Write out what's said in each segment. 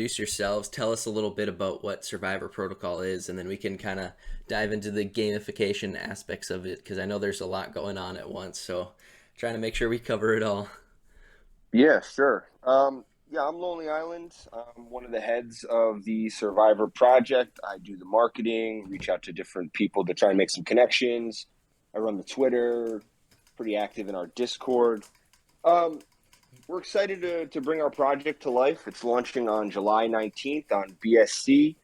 introduce yourselves, tell us a little bit about what Survivor Protocol is, and then we can kind of dive into the gamification aspects of it because I know there's a lot going on at once. So trying to make sure we cover it all. Yeah, sure. Yeah, I'm Lonely Island. I'm one of the heads of the Survivor Project. I do the marketing, reach out to different people to try and make some connections. I run the Twitter, pretty active in our Discord. Um, we're excited to bring our project to life. It's launching on July 19th on BSC.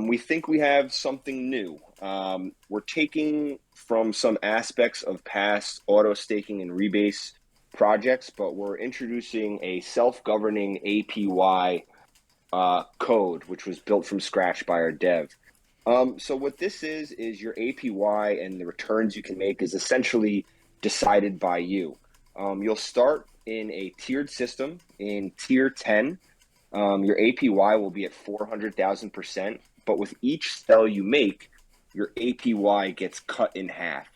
We think we have something new. We're taking from some aspects of past auto staking and rebase projects, but we're introducing a self-governing APY code, which was built from scratch by our dev. So what this is your APY and the returns you can make is essentially decided by you. You'll start in a tiered system. In tier 10, your APY will be at 400,000%, but with each sell you make, your APY gets cut in half.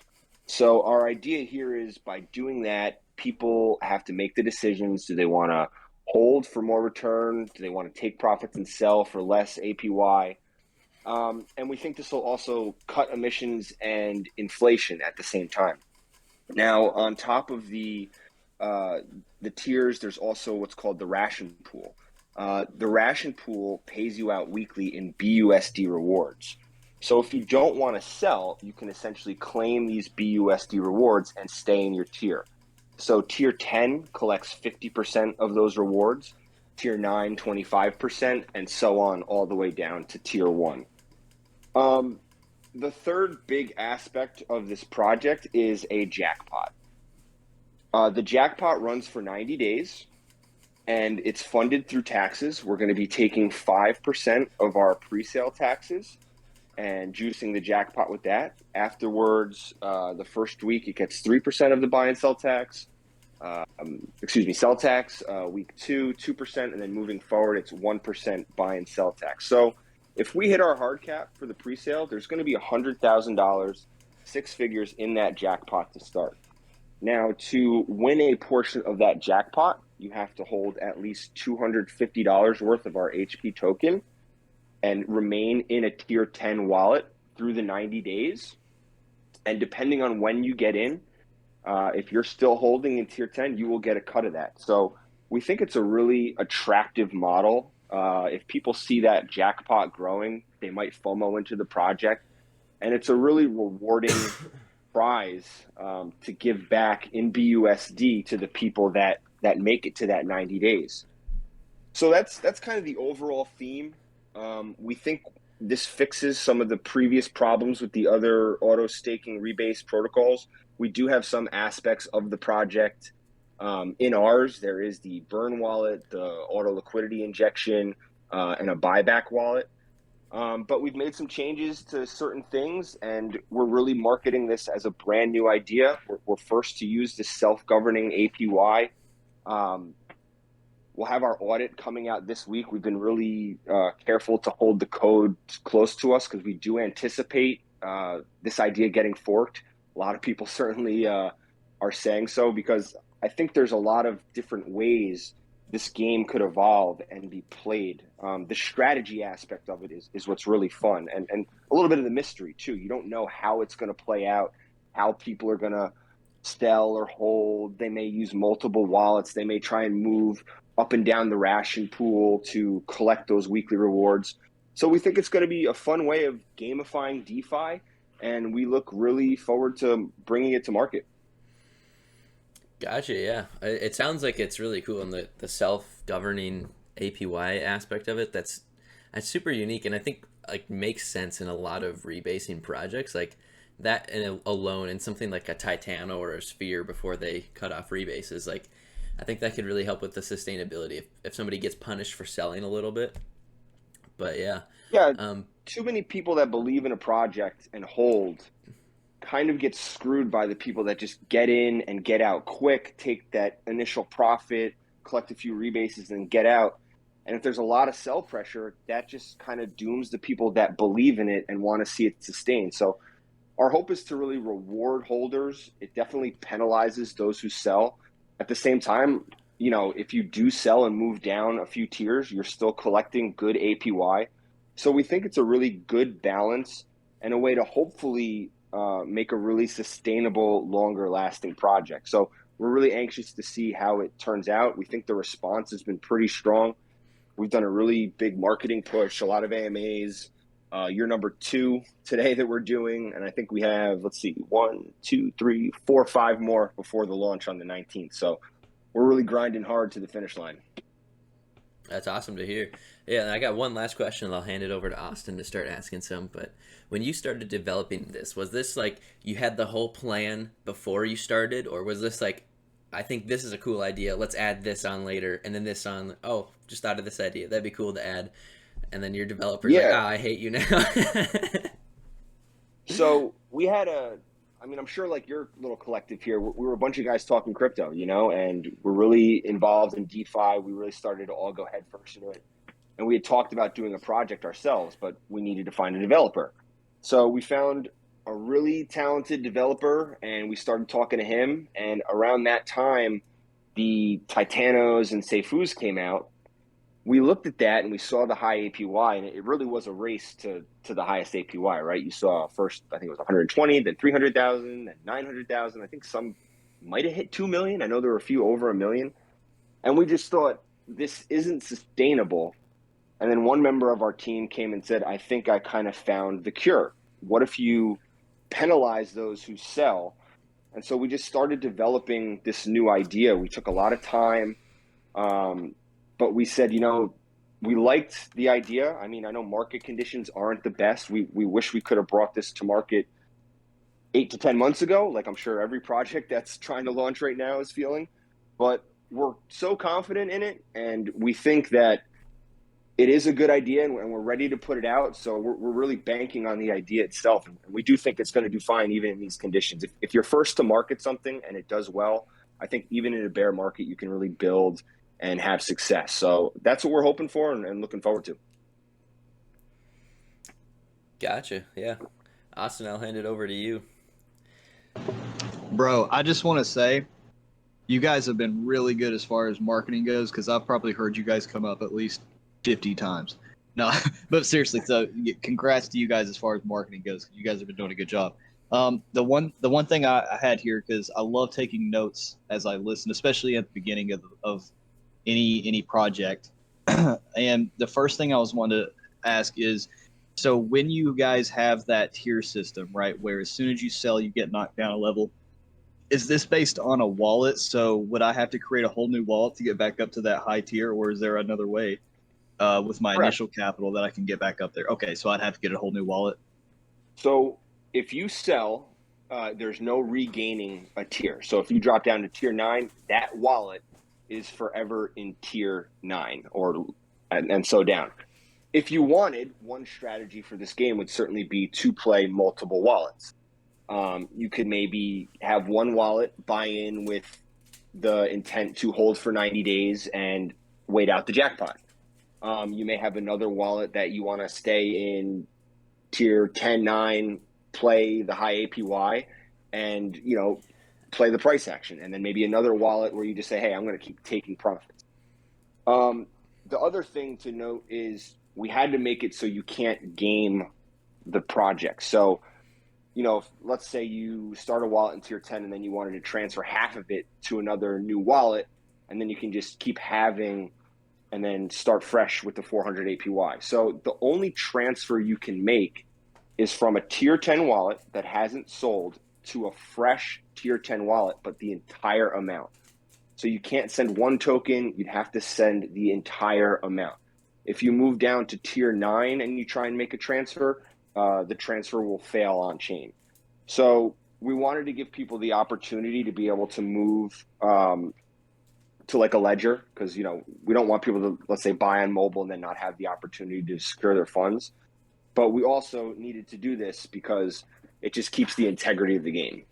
So our idea here is by doing that, people have to make the decisions. Do they want to hold for more return? Do they want to take profits and sell for less APY? And we think this will also cut emissions and inflation at the same time. Now, on top of the tiers, there's also what's called the Ration Pool. The Ration Pool pays you out weekly in BUSD rewards. So if you don't want to sell, you can essentially claim these BUSD rewards and stay in your tier. So tier 10 collects 50% of those rewards, tier 9, 25%, and so on all the way down to tier 1. The third big aspect of this project is a jackpot. The jackpot runs for 90 days and it's funded through taxes. We're going to be taking 5% of our pre-sale taxes and juicing the jackpot with that. Afterwards, the first week, it gets 3% of the buy and sell tax. Sell tax. Week 2, 2%, and then moving forward, it's 1% buy and sell tax. So if we hit our hard cap for the pre-sale, there's going to be $100,000, six figures in that jackpot to start. Now, to win a portion of that jackpot, you have to hold at least $250 worth of our HP token and remain in a tier 10 wallet through the 90 days. And depending on when you get in, if you're still holding in tier 10, you will get a cut of that. So we think it's a really attractive model. If people see that jackpot growing, they might FOMO into the project. And it's a really rewarding prize to give back in BUSD to the people that make it to that 90 days. So that's kind of the overall theme. We think this fixes some of the previous problems with the other auto staking rebase protocols. We do have some aspects of the project in ours. There is the burn wallet, the auto liquidity injection, and a buyback wallet. But we've made some changes to certain things, and we're really marketing this as a brand new idea. We're first to use this self-governing APY. We'll have our audit coming out this week. We've been really careful to hold the code close to us because we do anticipate this idea getting forked. A lot of people certainly are saying so because I think there's a lot of different ways this game could evolve and be played. The strategy aspect of it is what's really fun and a little bit of the mystery too. You don't know how it's going to play out, how people are going to sell or hold. They may use multiple wallets. They may try and move up and down the ration pool to collect those weekly rewards. So we think it's going to be a fun way of gamifying DeFi, and we look really forward to bringing it to market. Gotcha. Yeah, it sounds like it's really cool, and the self-governing APY aspect of it. That's super unique, and I think like makes sense in a lot of rebasing projects like that. And alone, in something like a Titano or a Sphere before they cut off rebases, like I think that could really help with the sustainability if somebody gets punished for selling a little bit. But yeah, Yeah, um, too many people that believe in a project and hold kind of get screwed by the people that just get in and get out quick, take that initial profit, collect a few rebases, and get out. And if there's a lot of sell pressure, that just kind of dooms the people that believe in it and want to see it sustained. So our hope is to really reward holders. It definitely penalizes those who sell. At the same time, if you do sell and move down a few tiers, you're still collecting good APY. So we think it's a really good balance and a way to hopefully make a really sustainable, longer lasting project. So we're really anxious to see how it turns out. We think the response has been pretty strong. We've done a really big marketing push, a lot of AMAs. Year number 2 today that we're doing. And I think we have, let's see, 1, 2, 3, 4, 5 more before the launch on the 19th. So we're really grinding hard to the finish line. That's awesome to hear. Yeah, and I got one last question, and I'll hand it over to Austin to start asking some. But when you started developing this, was this like you had the whole plan before you started, or was this like, I think this is a cool idea, let's add this on later, and then this on, oh, just thought of this idea, that'd be cool to add, and then your developer's like, Yeah. I hate you now. So we had I'm sure like your little collective here, we were a bunch of guys talking crypto, and we're really involved in DeFi. We really started to all go headfirst into it. And we had talked about doing a project ourselves, but we needed to find a developer. So we found a really talented developer and we started talking to him. And around that time, the Titanos and Seifus came out. We looked at that and we saw the high APY, and it really was a race to the highest APY, right? You saw first, I think it was 120, then 300,000, then 900,000. I think some might have hit 2 million. I know there were a few over 1 million. And we just thought this isn't sustainable. And then one member of our team came and said, I think I kind of found the cure. What if you penalize those who sell? And so we just started developing this new idea. We took a lot of time. But we said, we liked the idea. I mean, I know market conditions aren't the best. We wish we could have brought this to market 8 to 10 months ago, like I'm sure every project that's trying to launch right now is feeling. But we're so confident in it, and we think that it is a good idea, and we're ready to put it out. So we're really banking on the idea itself, and we do think it's going to do fine even in these conditions. If you're first to market something and it does well, I think even in a bear market, you can really build and have success. So that's what we're hoping for and looking forward to. Gotcha. Yeah. Austin, I'll hand it over to you. Bro, I just want to say you guys have been really good as far as marketing goes, because I've probably heard you guys come up at least 50 times. No, but seriously, so congrats to you guys as far as marketing goes. You guys have been doing a good job. The one thing I had here, because I love taking notes as I listen, especially at the beginning of any project. And the first thing I was wanting to ask is, so when you guys have that tier system, right, where as soon as you sell, you get knocked down a level, is this based on a wallet? So would I have to create a whole new wallet to get back up to that high tier, or is there another way with my Correct. initial capital that I can get back up there? Okay, so I'd have to get a whole new wallet. So if you sell, there's no regaining a tier. So if you drop down to tier 9, that wallet is forever in tier 9 and so down. If you wanted, one strategy for this game would certainly be to play multiple wallets. You could maybe have one wallet buy in with the intent to hold for 90 days and wait out the jackpot. You may have another wallet that you want to stay in tier 10, 9, play the high APY and, play the price action. And then maybe another wallet where you just say, hey, I'm going to keep taking profits. The other thing to note is we had to make it so you can't game the project. So, let's say you start a wallet in tier 10 and then you wanted to transfer half of it to another new wallet, and then you can just keep having and then start fresh with the 400 APY. So the only transfer you can make is from a tier 10 wallet that hasn't sold to a fresh tier 10 wallet, but the entire amount. So you can't send one token, you'd have to send the entire amount. If you move down to tier 9 and you try and make a transfer, the transfer will fail on chain. So we wanted to give people the opportunity to be able to move to like a ledger, because we don't want people to, let's say, buy on mobile and then not have the opportunity to secure their funds. But we also needed to do this because it just keeps the integrity of the game.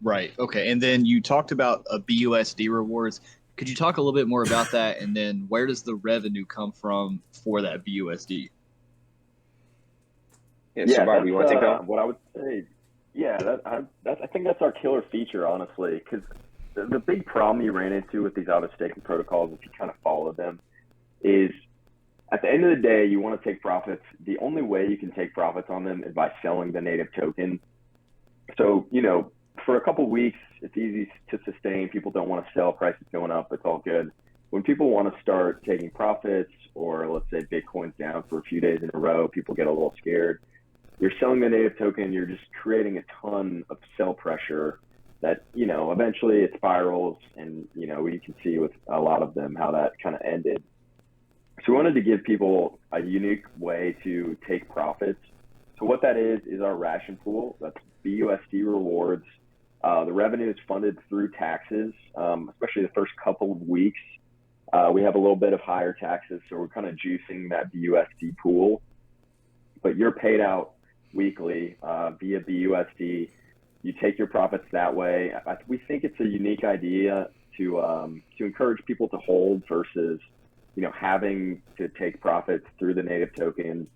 Right. Okay. And then you talked about BUSD rewards. Could you talk a little bit more about that? And then where does the revenue come from for that BUSD? Yeah, Survivor, you want to take that? What I would say, yeah, I think that's our killer feature, honestly, because the big problem you ran into with these auto staking protocols, if you kind of follow them, is at the end of the day, you want to take profits. The only way you can take profits on them is by selling the native token. So, for a couple of weeks, it's easy to sustain. People don't want to sell, prices going up, it's all good. When people want to start taking profits, or let's say Bitcoin's down for a few days in a row, people get a little scared. You're selling the native token, you're just creating a ton of sell pressure that, eventually it spirals, and, you can see with a lot of them how that kind of ended. So we wanted to give people a unique way to take profits. So what that is our ration pool. That's BUSD rewards. The revenue is funded through taxes, especially the first couple of weeks. We have a little bit of higher taxes, so we're kind of juicing that BUSD pool. But you're paid out weekly via BUSD. You take your profits that way. We think it's a unique idea to encourage people to hold versus having to take profits through the native token.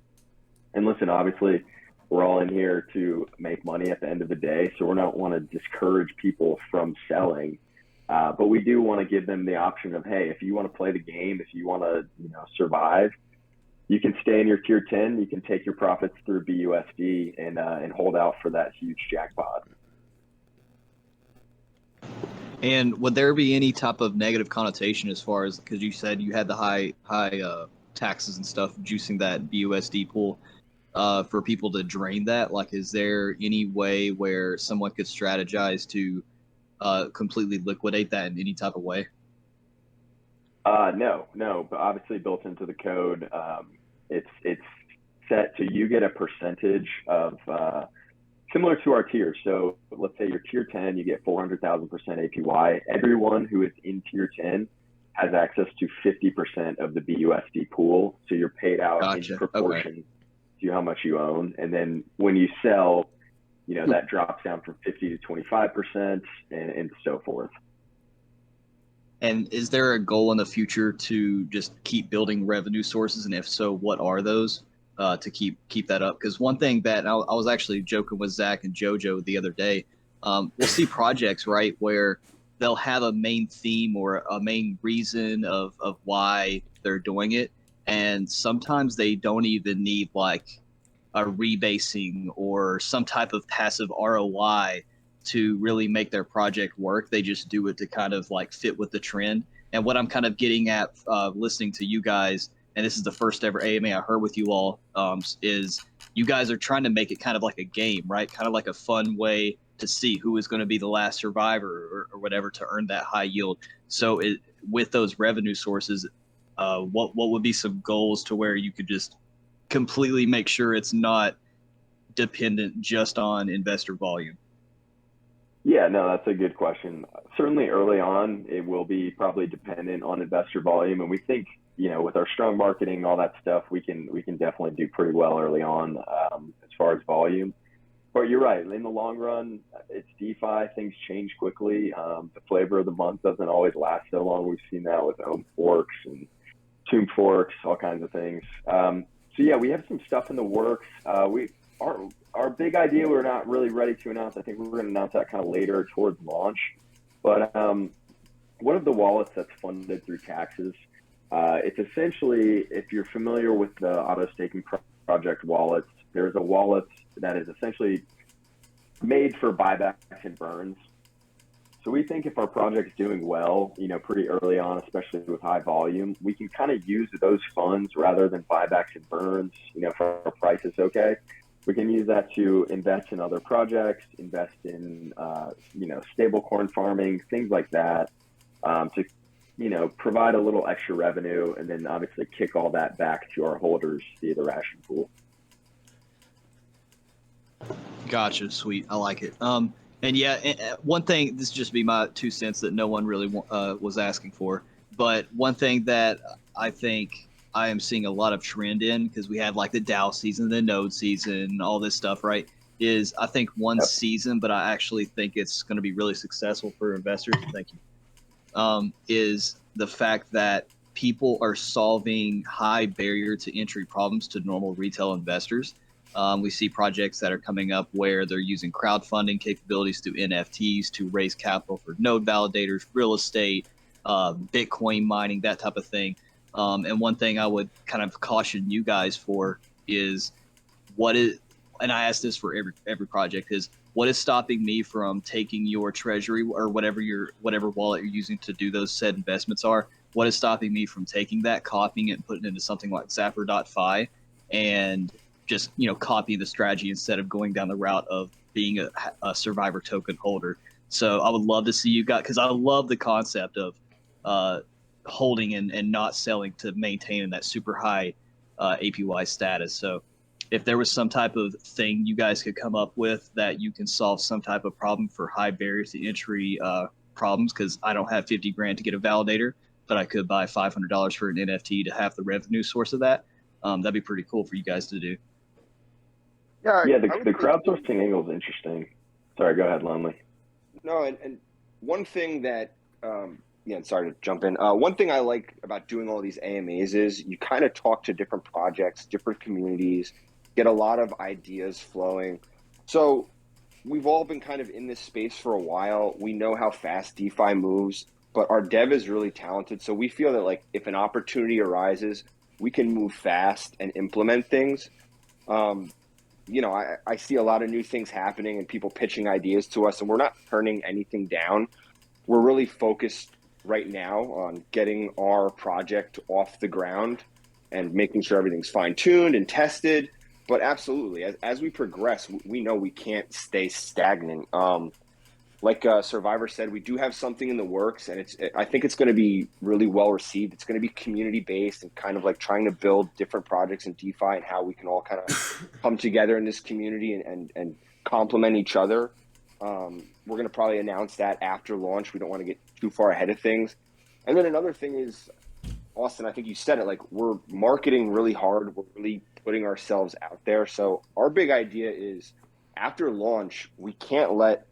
And listen, obviously, we're all in here to make money at the end of the day, so we don't want to discourage people from selling. But we do want to give them the option of, hey, if you want to play the game, if you want to survive, you can stay in your tier 10, you can take your profits through BUSD and hold out for that huge jackpot. And would there be any type of negative connotation as far as, because you said you had the high taxes and stuff, juicing that BUSD pool, for people to drain that? Like, is there any way where someone could strategize to completely liquidate that in any type of way? No, but obviously built into the code, it's set to, you get a percentage of, similar to our tiers. So let's say you're tier 10, you get 400,000% APY. Everyone who is in tier 10 has access to 50% of the BUSD pool. So you're paid out in proportion to how much you own. And then when you sell, that drops down from 50 to 25% and so forth. And is there a goal in the future to just keep building revenue sources? And if so, what are those to keep that up? Because one thing that I was actually joking with Zach and JoJo the other day, we'll see projects, right, where they'll have a main theme or a main reason of why they're doing it. And sometimes they don't even need like a rebasing or some type of passive ROI to really make their project work. They just do it to kind of like fit with the trend. And what I'm kind of getting at listening to you guys, and this is the first ever AMA I heard with you all, is you guys are trying to make it kind of like a game, right? Kind of like a fun way to see who is going to be the last survivor or whatever to earn that high yield. So with those revenue sources, what would be some goals to where you could just completely make sure it's not dependent just on investor volume? Yeah, no, that's a good question. Certainly early on, it will be probably dependent on investor volume. And we think, with our strong marketing, all that stuff, we can definitely do pretty well early on as far as volume. But you're right. In the long run, it's DeFi. Things change quickly. The flavor of the month doesn't always last so long. We've seen that with ohm forks and tomb forks, all kinds of things. So yeah, we have some stuff in the works. Our big idea, we're not really ready to announce. I think we're going to announce that kind of later towards launch. But one of the wallets that's funded through taxes, it's essentially, if you're familiar with the auto staking project wallets, there's a wallet that is essentially made for buybacks and burns. So we think if our project's doing well, pretty early on, especially with high volume, we can kind of use those funds rather than buybacks and burns, if our price is okay. We can use that to invest in other projects, invest in, stablecoin farming, things like that, to, provide a little extra revenue, and then obviously kick all that back to our holders via the ration pool. Gotcha. Sweet. I like it. And yeah, one thing, this just be my 2 cents that no one really was asking for, but one thing that I think I am seeing a lot of trend in, because we had like the DAO season, the node season, all this stuff, right, is I think one season, but I actually think it's going to be really successful for investors. Thank you. Is the fact that people are solving high barrier to entry problems to normal retail investors. We see projects that are coming up where they're using crowdfunding capabilities through NFTs to raise capital for node validators, real estate, Bitcoin mining, that type of thing. And one thing I would kind of caution you guys for is what is, and I ask this for every project, is what is stopping me from taking your treasury or whatever wallet you're using to do those said investments are? What is stopping me from taking that, copying it, and putting it into something like Zapper.fi and just copy the strategy instead of going down the route of being a survivor token holder? So I would love to see you guys, because I love the concept of holding and not selling to maintain that super high APY status. So if there was some type of thing you guys could come up with that you can solve some type of problem for high barriers to entry problems, because I don't have 50 grand to get a validator, but I could buy $500 for an NFT to have the revenue source of that. That'd be pretty cool for you guys to do. Yeah, the crowdsourcing angle is interesting. Sorry, go ahead, Lonely. No, and one thing that, sorry to jump in. One thing I like about doing all these AMAs is you kind of talk to different projects, different communities, get a lot of ideas flowing. So we've all been kind of in this space for a while. We know how fast DeFi moves, but our dev is really talented. So we feel that like if an opportunity arises, we can move fast and implement things. I see a lot of new things happening and people pitching ideas to us, and we're not turning anything down. We're really focused right now on getting our project off the ground and making sure everything's fine-tuned and tested. But absolutely, as we progress, we know we can't stay stagnant. Like Survivor said, we do have something in the works, and I think it's going to be really well received. It's going to be community-based and kind of like trying to build different projects in DeFi and how we can all kind of come together in this community and complement each other. We're going to probably announce that after launch. We don't want to get too far ahead of things. And then another thing is, Austin, I think you said it, like we're marketing really hard. We're really putting ourselves out there. So our big idea is after launch, we can't let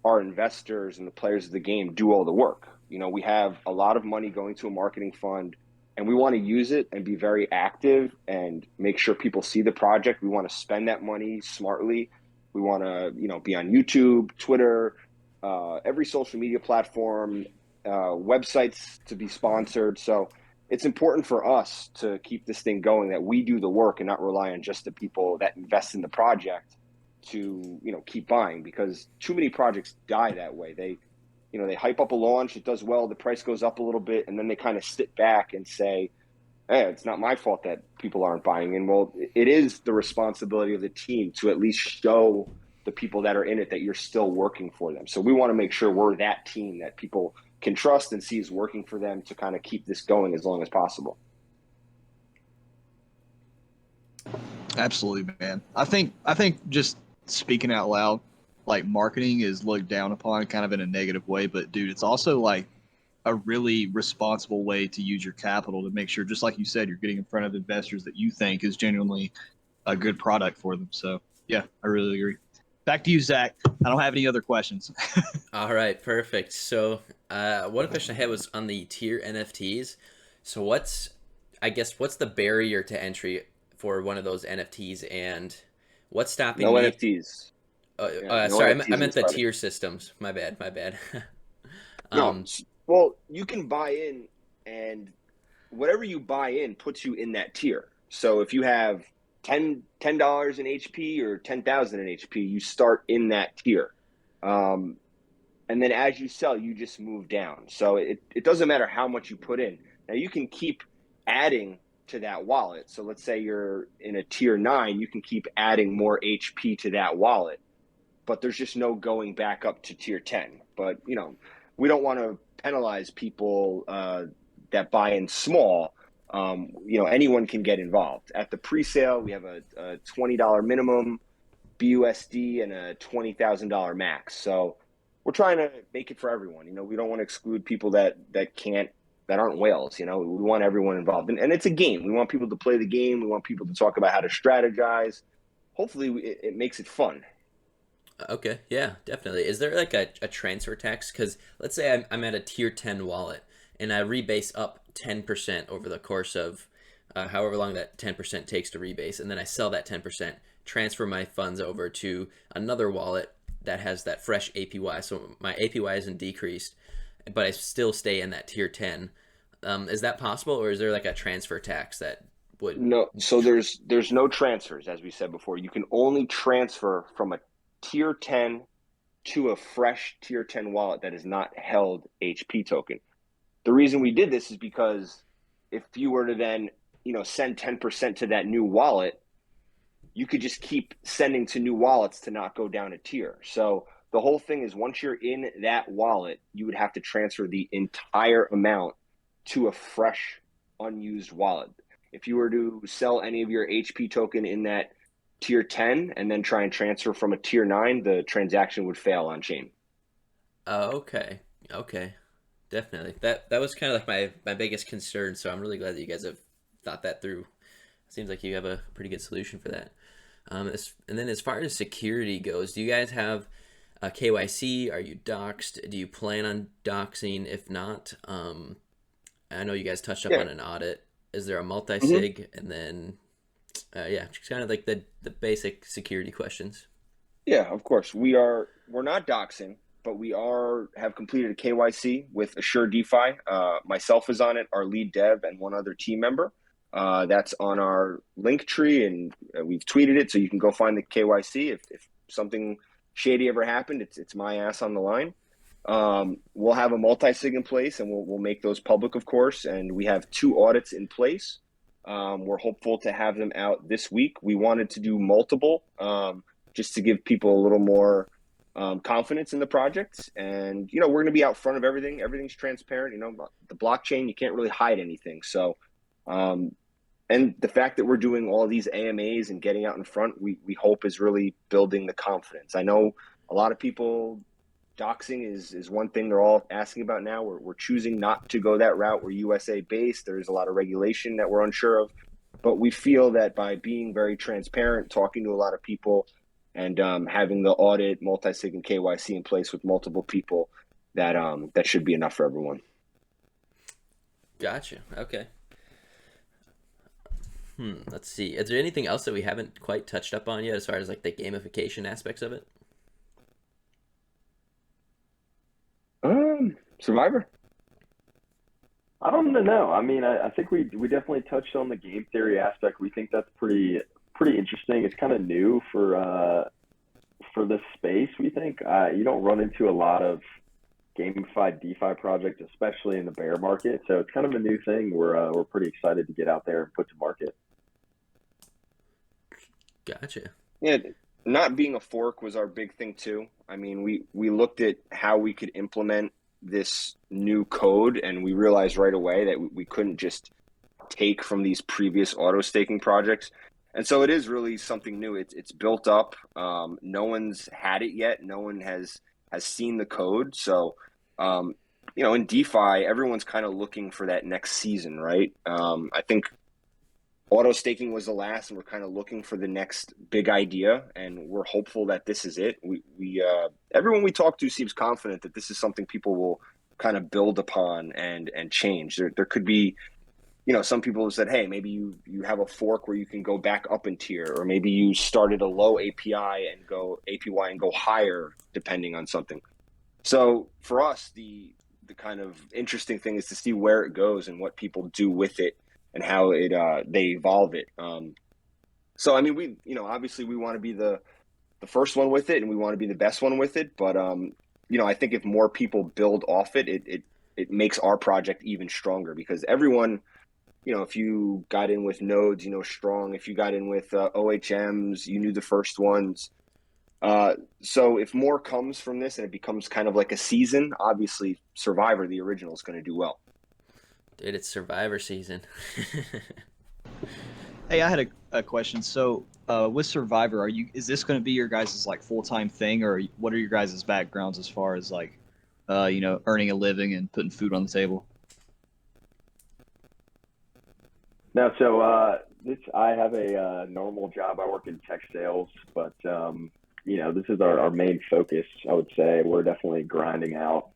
our investors and the players of the game do all the work. We have a lot of money going to a marketing fund, and we want to use it and be very active and make sure people see the project. We want to spend that money smartly. We want to, be on YouTube, Twitter, every social media platform, websites to be sponsored. So it's important for us to keep this thing going, that we do the work and not rely on just the people that invest in the project to, keep buying, because too many projects die that way. They hype up a launch, it does well, the price goes up a little bit, and then they kind of sit back and say, hey, it's not my fault that people aren't buying. And well, it is the responsibility of the team to at least show the people that are in it that you're still working for them. So we want to make sure we're that team that people can trust and see is working for them to kind of keep this going as long as possible. Absolutely, man. I think just speaking out loud, like marketing is looked down upon kind of in a negative way, but dude, it's also like a really responsible way to use your capital to make sure, just like you said, you're getting in front of investors that you think is genuinely a good product for them. So yeah, I really agree. Back to you, Zach. I don't have any other questions. All right, perfect. So one question I had was on the tier NFTs. So what's the barrier to entry for one of those NFTs, and what's stopping No me? NFTs. Sorry, NFTs I meant the started. tier systems. My bad. No, well, you can buy in, and whatever you buy in puts you in that tier. So if you have $10 in HP or 10,000 in HP, you start in that tier. And then as you sell, you just move down. So it doesn't matter how much you put in. Now you can keep adding to that wallet. So let's say you're in a tier 9, you can keep adding more HP to that wallet, but there's just no going back up to tier 10. But, we don't want to penalize people that buy in small. Anyone can get involved. At the pre-sale, we have a $20 minimum BUSD and a $20,000 max. So we're trying to make it for everyone. We don't want to exclude people that aren't whales. We want everyone involved. And it's a game. We want people to play the game. We want people to talk about how to strategize. Hopefully it makes it fun. Okay, yeah, definitely. Is there like a transfer tax? Because let's say I'm at a tier 10 wallet and I rebase up 10% over the course of however long that 10% takes to rebase, and then I sell that 10%, transfer my funds over to another wallet that has that fresh APY. So my APY isn't decreased, but I still stay in that tier 10. Is that possible, or is there like a transfer tax that would? No, so there's no transfers, as we said before. You can only transfer from a tier 10 to a fresh tier 10 wallet that is not held HP token. The reason we did this is because if you were to then, send 10% to that new wallet, you could just keep sending to new wallets to not go down a tier. So the whole thing is, once you're in that wallet, you would have to transfer the entire amount to a fresh, unused wallet. If you were to sell any of your HP token in that tier 10 and then try and transfer from a tier 9, the transaction would fail on chain. Okay. Definitely. That was kind of like my biggest concern, so I'm really glad that you guys have thought that through. Seems like you have a pretty good solution for that. And then as far as security goes, do you guys have a KYC? Are you doxed? Do you plan on doxing? If not, I know you guys touched up on an audit. Is there a multi-sig? And then, just kind of like the basic security questions. Yeah, of course. We're not doxing, but we have completed a KYC with Assure DeFi. Myself is on it, our lead dev, and one other team member. That's on our link tree, and we've tweeted it, so you can go find the KYC. If something shady ever happened, it's my ass on the line. We'll have a multi-sig in place, and we'll make those public, of course. And we have 2 audits in place. We're hopeful to have them out this week. We wanted to do multiple, just to give people a little more confidence in the project. And we're going to be out front of everything. Everything's transparent. The blockchain, you can't really hide anything. So, and the fact that we're doing all these AMAs and getting out in front, we hope is really building the confidence. I know a lot of people, doxing is one thing they're all asking about now. We're choosing not to go that route. We're USA based. There's a lot of regulation that we're unsure of, but we feel that by being very transparent, talking to a lot of people, and having the audit, multi-sig, and KYC in place with multiple people, that should be enough for everyone. Gotcha. Okay. Let's see. Is there anything else that we haven't quite touched up on yet as far as like the gamification aspects of it? Survivor? I don't know. I mean, I think we definitely touched on the game theory aspect. We think that's pretty interesting. It's kind of new for this space. We think you don't run into a lot of gamified DeFi projects, especially in the bear market. So it's kind of a new thing. We're pretty excited to get out there and put to market. Gotcha. Yeah, not being a fork was our big thing too. I mean, we looked at how we could implement this new code, and we realized right away that we couldn't just take from these previous auto staking projects. And so it is really something new. It's built up. No one's had it yet. No one has seen the code. So, in DeFi, everyone's kind of looking for that next season, right? I think auto staking was the last, and we're kind of looking for the next big idea, and we're hopeful that this is it. Everyone we talk to seems confident that this is something people will kind of build upon and change. There could be, some people have said, hey, maybe you have a fork where you can go back up in tier, or maybe you started a low APY and go higher depending on something. So for us, the kind of interesting thing is to see where it goes and what people do with it and how they evolve it. So I mean, we obviously we want to be the first one with it, and we want to be the best one with it. But I think if more people build off it, it makes our project even stronger, because everyone, if you got in with nodes, strong. If you got in with OHMs, you knew the first ones. So if more comes from this and it becomes kind of like a season, obviously Survivor, the original, is going to do well. Dude, it's Survivor season. Hey, I had a question. So, with Survivor, is this going to be your guys' like full-time thing, or what are your guys' backgrounds as far as like, earning a living and putting food on the table? No, so I have a normal job. I work in tech sales, but this is our main focus. I would say we're definitely grinding out.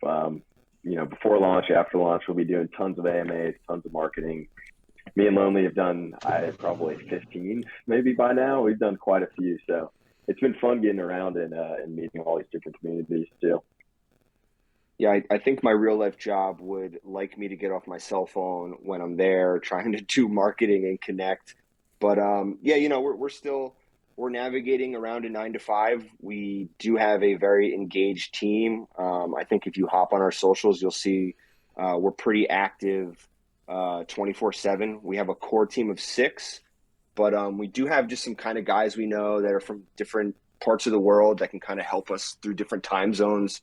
Before launch, after launch, we'll be doing tons of AMAs, tons of marketing, Me and Lonely have done probably 15 maybe by now. We've done quite a few, so it's been fun getting around and meeting all these different communities too. Yeah, I think my real life job would like me to get off my cell phone when I'm there trying to do marketing and connect. But yeah, we're navigating around a 9 to 5. We do have a very engaged team. I think if you hop on our socials, you'll see we're pretty active 24/7. We have a core team of 6, but we do have just some kind of guys we know that are from different parts of the world that can kind of help us through different time zones.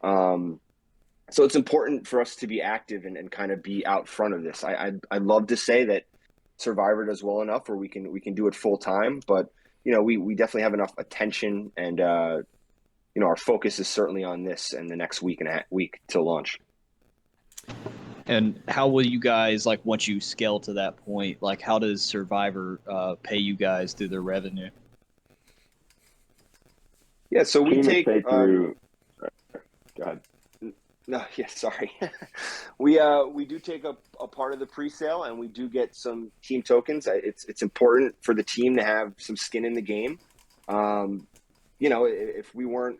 So it's important for us to be active and kind of be out front of this. I'd love to say that Survivor does well enough where we can do it full time, but we definitely have enough attention, and our focus is certainly on this and the next week to launch. And how will you guys, like, once you scale to that point, like, how does Survivor pay you guys through their revenue? Yeah, so we take through. Go ahead. No, yeah, sorry. We do take a part of the pre-sale, and we do get some team tokens. It's important for the team to have some skin in the game. If we weren't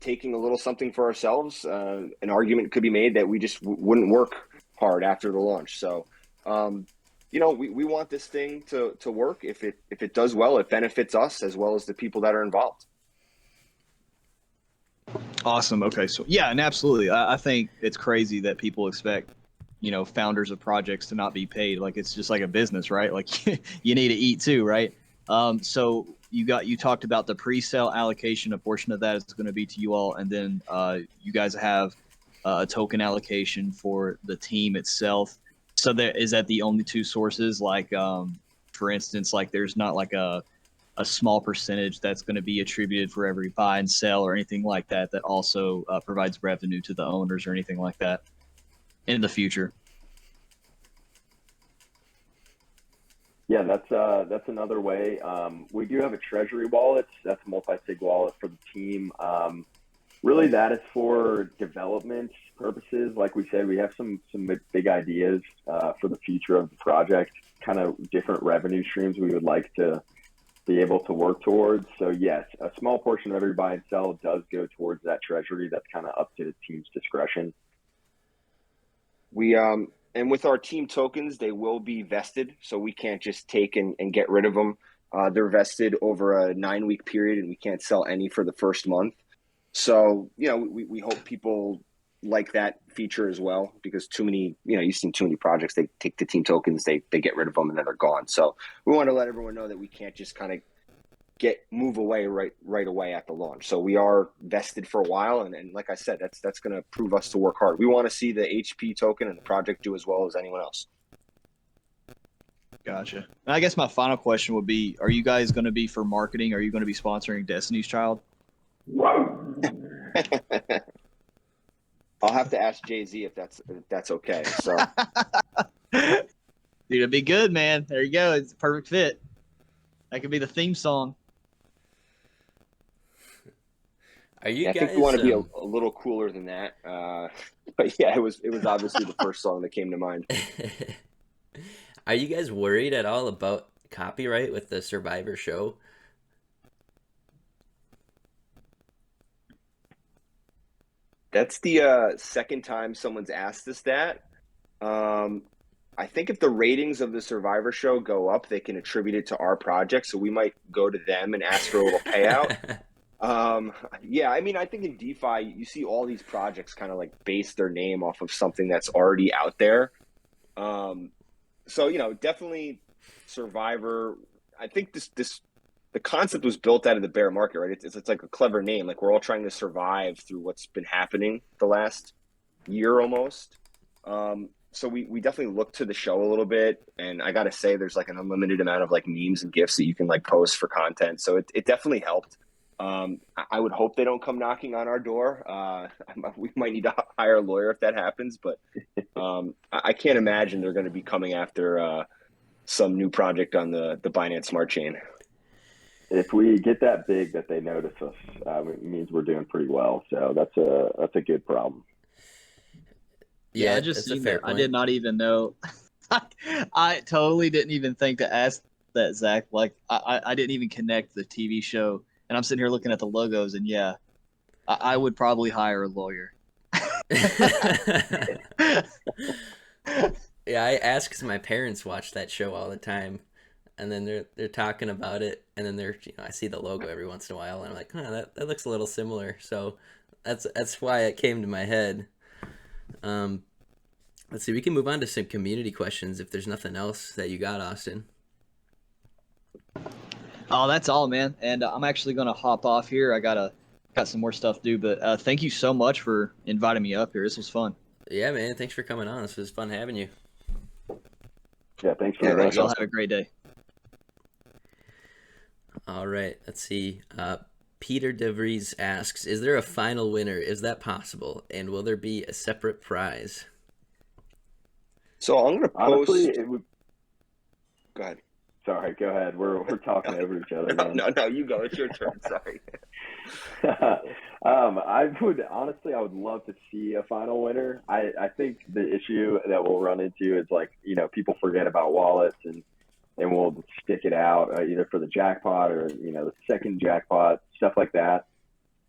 taking a little something for ourselves, an argument could be made that we just wouldn't work hard after the launch. So, we want this thing to work. If it does well, it benefits us as well as the people that are involved. Awesome. Okay. So yeah, and absolutely. I think it's crazy that people expect, founders of projects to not be paid. Like, it's just like a business, right? Like you need to eat too, right? So you talked about the pre-sale allocation. A portion of that is going to be to you all, and then you guys have a token allocation for the team itself. So is that the only two sources? Like, for instance, like there's not like a small percentage that's going to be attributed for every buy and sell or anything like that also provides revenue to the owners or anything like that in the future? Yeah, that's another way. We do have a treasury wallet. That's a multi-sig wallet for the team. Really, that is for development purposes. Like we said, we have some big ideas for the future of the project, kind of different revenue streams we would like to be able to work towards. So yes, a small portion of every buy and sell does go towards that treasury. That's kind of up to the team's discretion. We and with our team tokens, they will be vested, so we can't just take and get rid of them. They're vested over a 9-week period, and we can't sell any for the first month. So we hope people like that feature as well, because too many, you've seen too many projects, they take the team tokens, they get rid of them, and then they're gone. So we want to let everyone know that we can't just kind of move away right away at the launch. So we are vested for a while, and like I said, that's going to prove us to work hard. We want to see the HP token and the project do as well as anyone else. Gotcha. And I guess my final question would be, are you guys going to be for marketing? Are you going to be sponsoring Destiny's Child? I'll have to ask Jay-Z if that's okay. So, dude, it'd be good, man. There you go. It's a perfect fit. That could be the theme song. Are you I guys? think we want to be a little cooler than that. But yeah, it was obviously the first song that came to mind. Are you guys worried at all about copyright with the Survivor show? That's the second time someone's asked us that. I think if the ratings of the Survivor show go up, they can attribute it to our project. So we might go to them and ask for a little payout. Yeah, I mean, I think in DeFi, you see all these projects kind of like base their name off of something that's already out there. So, definitely Survivor. I think the concept was built out of the bear market, right? It's like a clever name. Like, we're all trying to survive through what's been happening the last year almost. So we definitely look to the show a little bit, and I gotta say, there's like an unlimited amount of like memes and GIFs that you can like post for content. So it definitely helped. I would hope they don't come knocking on our door. We might need to hire a lawyer if that happens, but I can't imagine they're going to be coming after some new project on the Binance Smart Chain. If we get that big that they notice us, it means we're doing pretty well. So that's a good problem. Yeah, I just seen that. I did not even know. I totally didn't even think to ask that, Zach. Like, I didn't even connect the TV show, and I'm sitting here looking at the logos, and yeah, I would probably hire a lawyer. Yeah, I ask because my parents watch that show all the time, and then they're talking about it, and then I see the logo every once in a while, and I'm like, that looks a little similar. So that's why it came to my head. Um, let's see, we can move on to some community questions if there's nothing else that you got, Austin. Oh, that's all, man. And I'm actually gonna hop off here. Got some more stuff to do, but thank you so much for inviting me up here. This was fun. Yeah, man, thanks for coming on. This was fun having you. Yeah, thanks for All right, that. y'all have a great day. All right, let's see. Peter DeVries asks, is there a final winner? Is that possible? And will there be a separate prize? So I'm going to post. Honestly, it would. Go ahead. Sorry, go ahead. We're talking over each other. No, you go. It's your turn. Sorry. I would love to see a final winner. I think the issue that we'll run into is people forget about wallets and we'll stick it out either for the jackpot or the second jackpot, stuff like that.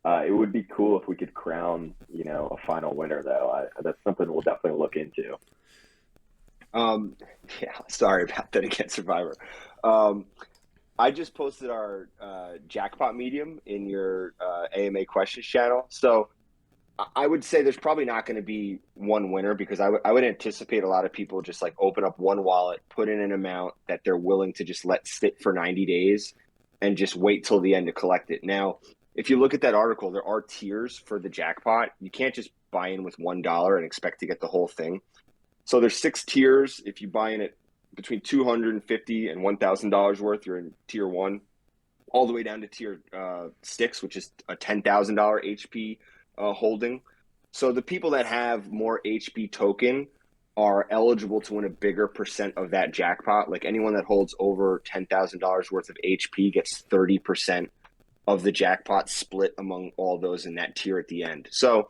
It would be cool if we could crown a final winner though. That's something we'll definitely look into. Yeah, sorry about that again, Survivor. I just posted our Jackpot medium in your AMA questions channel. So I would say there's probably not going to be one winner because I would anticipate a lot of people just open up one wallet, put in an amount that they're willing to just let sit for 90 days and just wait till the end to collect it. Now, if you look at that article, there are tiers for the jackpot. You can't just buy in with $1 and expect to get the whole thing. So there's 6 tiers. If you buy in it between $250 and $1,000 worth, you're in tier 1, all the way down to tier 6, which is a $10,000 HP holding. So the people that have more HP token are eligible to win a bigger percent of that jackpot. Like anyone that holds over $10,000 worth of HP gets 30% of the jackpot split among all those in that tier at the end. So,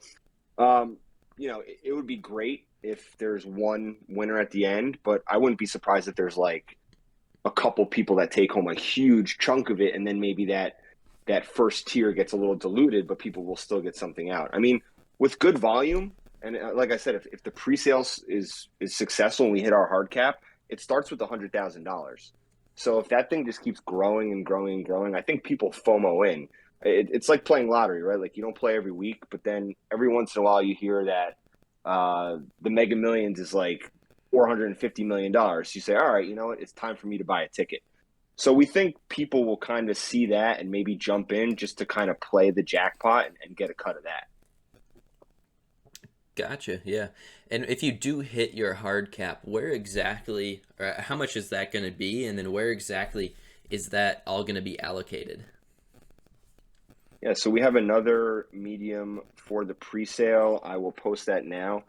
it would be great if there's one winner at the end, but I wouldn't be surprised if there's a couple people that take home a huge chunk of it, and then maybe that first tier gets a little diluted, but people will still get something out. I mean, with good volume, and like I said, if the pre-sales is successful and we hit our hard cap, it starts with $100,000. So if that thing just keeps growing and growing and growing, I think people FOMO in. It's like playing lottery, right? You don't play every week, but then every once in a while you hear that the Mega Millions is $450 million. You say, all right, you know what? It's time for me to buy a ticket. So we think people will kind of see that and maybe jump in just to kind of play the jackpot and get a cut of that. Gotcha. Yeah. And if you do hit your hard cap, where exactly, or how much is that going to be? And then where exactly is that all going to be allocated? Yeah, so we have another medium for the pre-sale. I will post that now.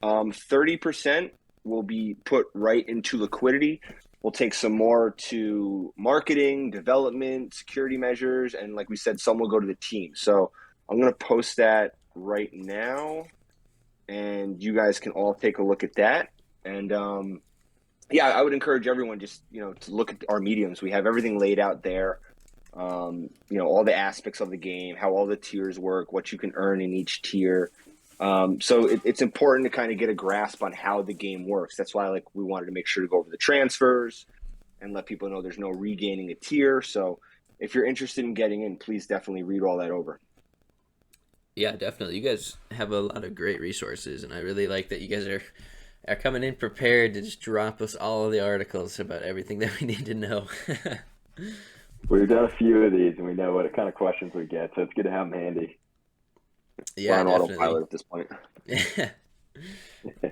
30% will be put right into liquidity. We'll take some more to marketing, development, security measures, and like we said, some will go to the team. So I'm going to post that right now, and you guys can all take a look at that. And I would encourage everyone just to look at our mediums. We have everything laid out there. All the aspects of the game, how all the tiers work, what you can earn in each tier. So it's important to kind of get a grasp on how the game works. That's why we wanted to make sure to go over the transfers and let people know there's no regaining a tier. So if you're interested in getting in, please definitely read all that over. Yeah, definitely. You guys have a lot of great resources, and I really like that you guys are coming in prepared to just drop us all of the articles about everything that we need to know. We've done a few of these, and we know what kind of questions we get, so it's good to have them handy. Yeah, we're on definitely. Autopilot at this point.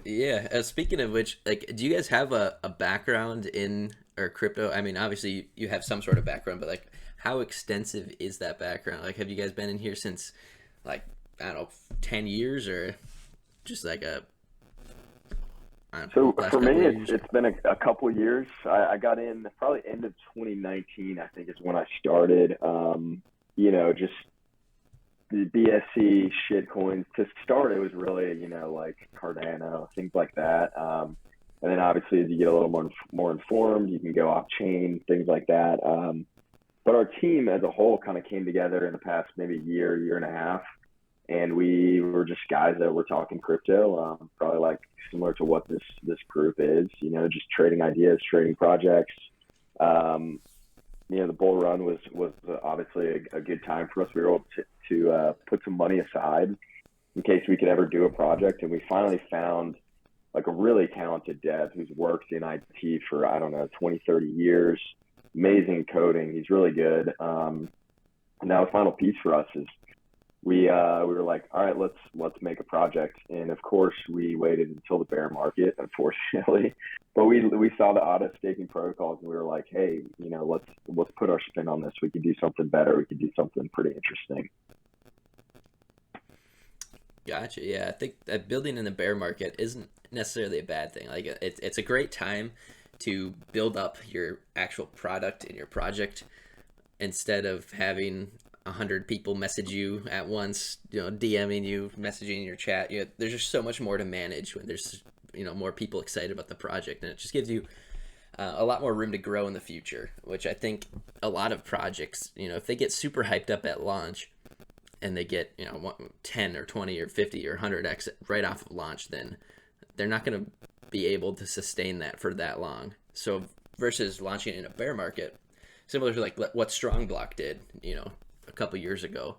Yeah. Speaking of which, do you guys have a background in crypto? I mean, obviously you have some sort of background, but how extensive is that background? Have you guys been in here since I don't know, 10 years or just So for me, it's been a couple of years. I got in probably end of 2019, I think is when I started. Just the BSC shit coins. To start, it was really, Cardano, things like that. And then obviously as you get a little more informed, you can go off chain, things like that. But our team as a whole kind of came together in the past maybe year and a half, and we were just guys that were talking crypto, probably like similar to what this group is, just trading ideas, trading projects. The bull run was obviously a good time for us. We were able to put some money aside in case we could ever do a project, and we finally found like a really talented dev who's worked in IT for, I don't know, 20, 30 years, amazing coding. He's really good. And now the final piece for us is we were like, all right, let's make a project. And of course we waited until the bear market, unfortunately, but we saw the auto staking protocols and we were like, hey, let's put our spin on this. We could do something better. We could do something pretty interesting. Gotcha. Yeah, I think that building in the bear market isn't necessarily a bad thing. Like it's a great time to build up your actual product in your project instead of having 100 people message you at once, DMing you, messaging your chat. There's just so much more to manage when there's more people excited about the project, and it just gives you a lot more room to grow in the future. Which I think a lot of projects, if they get super hyped up at launch, and they get 10 or 20 or 50 or 100x right off of launch, then they're not going to be able to sustain that for that long. So versus launching in a bear market, similar to like what Strongblock did, a couple years ago,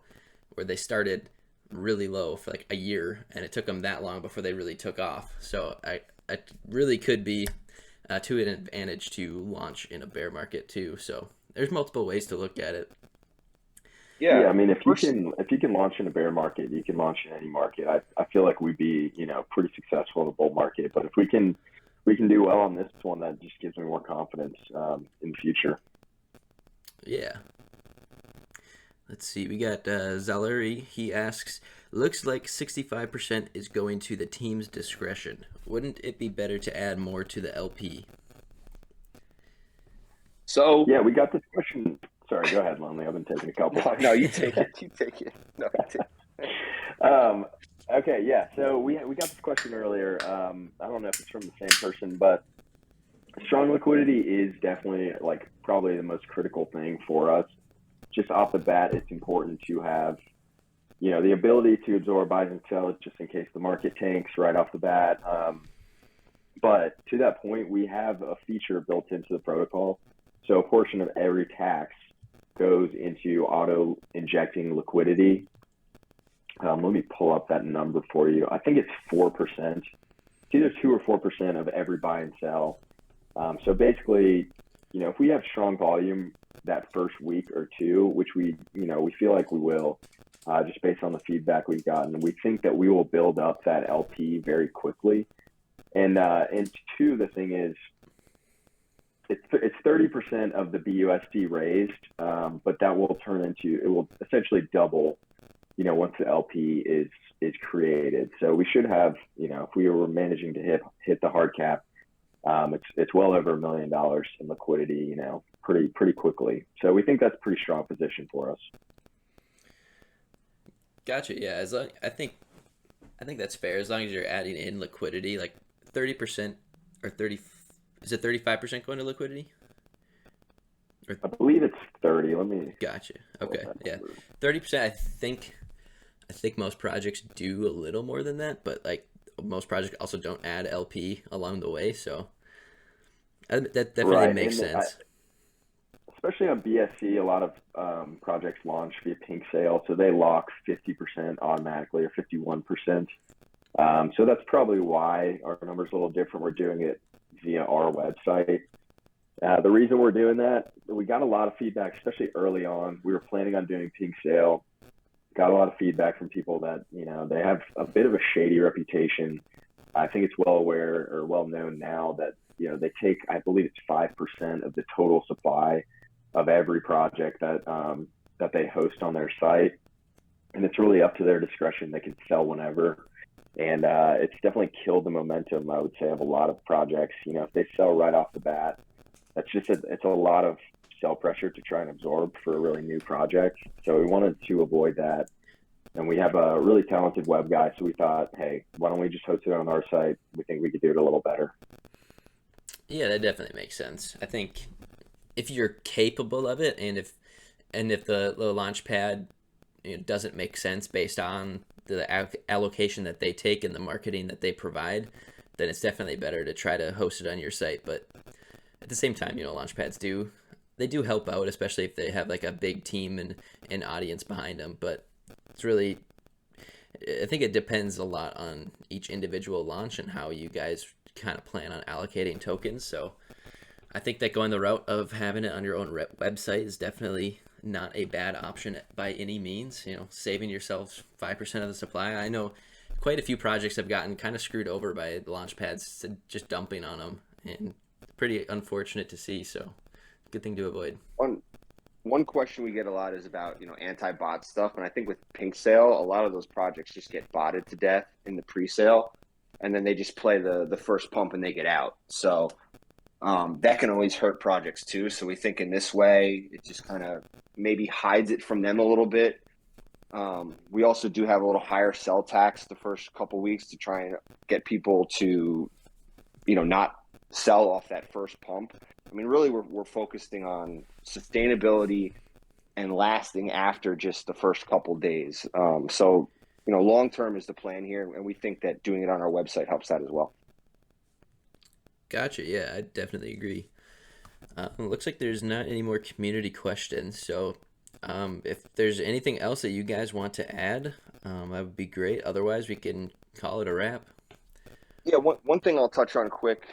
where they started really low for like a year, and it took them that long before they really took off. So I really could be to an advantage to launch in a bear market too. So there's multiple ways to look at it. Yeah, I mean, if you can launch in a bear market, you can launch in any market. I feel like we'd be, pretty successful in the bull market. But if we can do well on this one, that just gives me more confidence in the future. Yeah. Let's see. We got Zalery. He asks, looks like 65% is going to the team's discretion. Wouldn't it be better to add more to the LP? So yeah, we got this question. Sorry, go ahead, Lonely. I've been taking a couple. No, you take it. You take it. No, okay, yeah. So we got this question earlier. I don't know if it's from the same person, but strong liquidity is definitely like probably the most critical thing for us. Just off the bat, it's important to have, the ability to absorb buys and sells just in case the market tanks right off the bat. But to that point, we have a feature built into the protocol. So a portion of every tax goes into auto injecting liquidity. Let me pull up that number for you. I think it's 4%. It's either 2 or 4% of every buy and sell. So basically, if we have strong volume that first week or two, which we feel like we will, just based on the feedback we've gotten, we think that we will build up that LP very quickly. And two, the thing is, it's 30% of the BUSD raised, but that will it will essentially double, once the LP is created. So we should have, if we were managing to hit the hard cap, it's well over $1 million in liquidity, pretty quickly. So we think that's a pretty strong position for us. Gotcha. Yeah, I think that's fair. As long as you're adding in liquidity, like 30% or 30. Is it 35% going to liquidity? I believe it's 30. Let me. Gotcha. Okay. Yeah, 30%. I think most projects do a little more than that, but like most projects also don't add LP along the way, so that definitely makes sense. Especially on BSC, a lot of projects launch via pink sale, so they lock 50% automatically or 51%. So that's probably why our number's a little different. We're doing it via our website. The reason we're doing that, we got a lot of feedback, especially early on. We were planning on doing pink sale. Got a lot of feedback from people that, they have a bit of a shady reputation. I think it's well known now that, they take, I believe it's 5% of the total supply of every project that they host on their site. And it's really up to their discretion. They can sell whenever. And it's definitely killed the momentum, I would say, of a lot of projects. If they sell right off the bat, it's a lot of sell pressure to try and absorb for a really new project. So we wanted to avoid that. And we have a really talented web guy, so we thought, hey, why don't we just host it on our site? We think we could do it a little better. Yeah, that definitely makes sense. I think if you're capable of it, and if the launch pad, doesn't make sense based on the allocation that they take and the marketing that they provide, then it's definitely better to try to host it on your site. But at the same time, launch pads do help out, especially if they have like a big team and an audience behind them. But it's really, I think it depends a lot on each individual launch and how you guys kind of plan on allocating tokens. So I think that going the route of having it on your own website is definitely not a bad option by any means. Saving yourself 5% of the supply. I know quite a few projects have gotten kind of screwed over by launch pads just dumping on them, and pretty unfortunate to see. So good thing to avoid. One question we get a lot is about anti-bot stuff, and I think with Pink Sale, a lot of those projects just get botted to death in the pre-sale, and then they just play the first pump and they get out. So that can always hurt projects too. So we think in this way, it just kind of maybe hides it from them a little bit. We also do have a little higher sell tax the first couple weeks to try and get people to, not sell off that first pump. I mean, really, we're focusing on sustainability and lasting after just the first couple days. So, long term is the plan here, and we think that doing it on our website helps that as well. Gotcha. Yeah, I definitely agree. It looks like there's not any more community questions. So if there's anything else that you guys want to add, that would be great. Otherwise, we can call it a wrap. Yeah, one thing I'll touch on quick.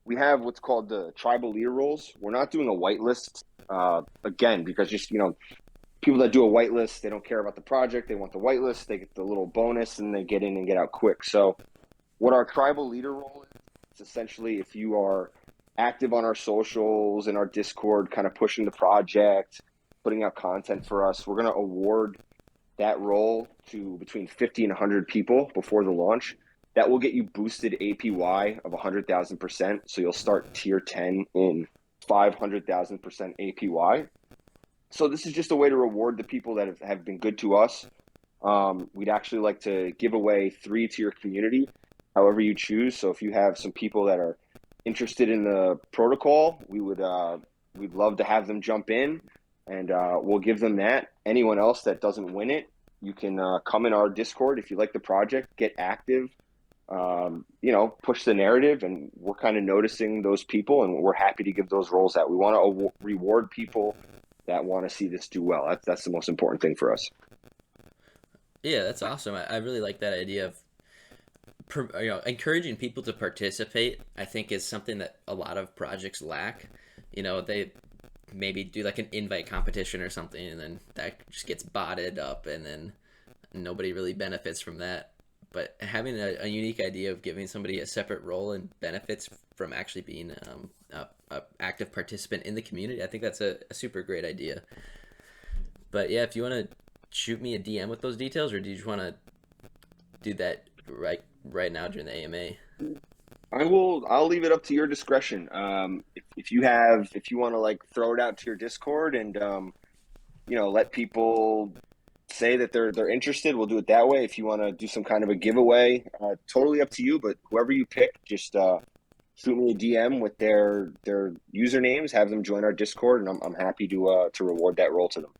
We have what's called the tribal leader roles. We're not doing a whitelist, again, because just, people that do a whitelist, they don't care about the project. They want the whitelist. They get the little bonus and they get in and get out quick. So what our tribal leader role is, it's essentially if you are active on our socials and our Discord, kind of pushing the project, putting out content for us, we're going to award that role to between 50 and 100 people before the launch. That will get you boosted APY of 100,000%. So you'll start tier 10 in 500,000% APY. So this is just a way to reward the people that have been good to us. We'd actually like to give away 3 to your community, however you choose. So if you have some people that are interested in the protocol, we'd love to have them jump in, and we'll give them that. Anyone else that doesn't win it, you can come in our Discord if you like the project, get active, push the narrative, and we're kind of noticing those people, and we're happy to give those roles out. We want to reward people that want to see this do well. That's the most important thing for us. Yeah, that's awesome. I really like that idea of encouraging people to participate. I think is something that a lot of projects lack. They maybe do like an invite competition or something, and then that just gets botted up, and then nobody really benefits from that. But having a unique idea of giving somebody a separate role and benefits from actually being a active participant in the community, I think that's a super great idea. But yeah, if you want to shoot me a DM with those details, or do you just want to do that right now during the AMA? I'll leave it up to your discretion. If you want to throw it out to your Discord and let people say that they're interested, we'll do it that way. If you want to do some kind of a giveaway, totally up to you. But whoever you pick, just shoot me a DM with their usernames, have them join our Discord, and I'm happy to reward that role to them.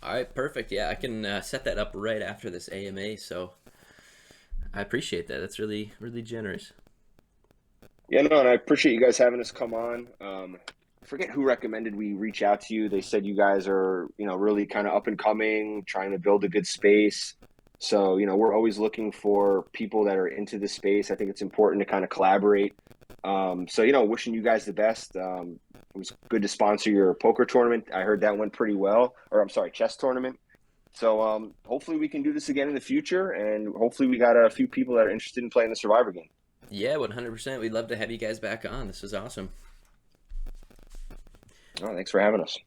All right, perfect. Yeah, I can set that up right after this AMA. So I appreciate that. That's really, really generous. Yeah, no, and I appreciate you guys having us come on. I forget who recommended we reach out to you. They said you guys are, really kind of up and coming, trying to build a good space. So, we're always looking for people that are into the space. I think it's important to kind of collaborate. So, wishing you guys the best. It was good to sponsor your poker tournament. I heard that went pretty well. Or I'm sorry, chess tournament. So hopefully we can do this again in the future, and hopefully we got a few people that are interested in playing the Survivor game. Yeah, 100%. We'd love to have you guys back on. This was awesome. Oh, thanks for having us.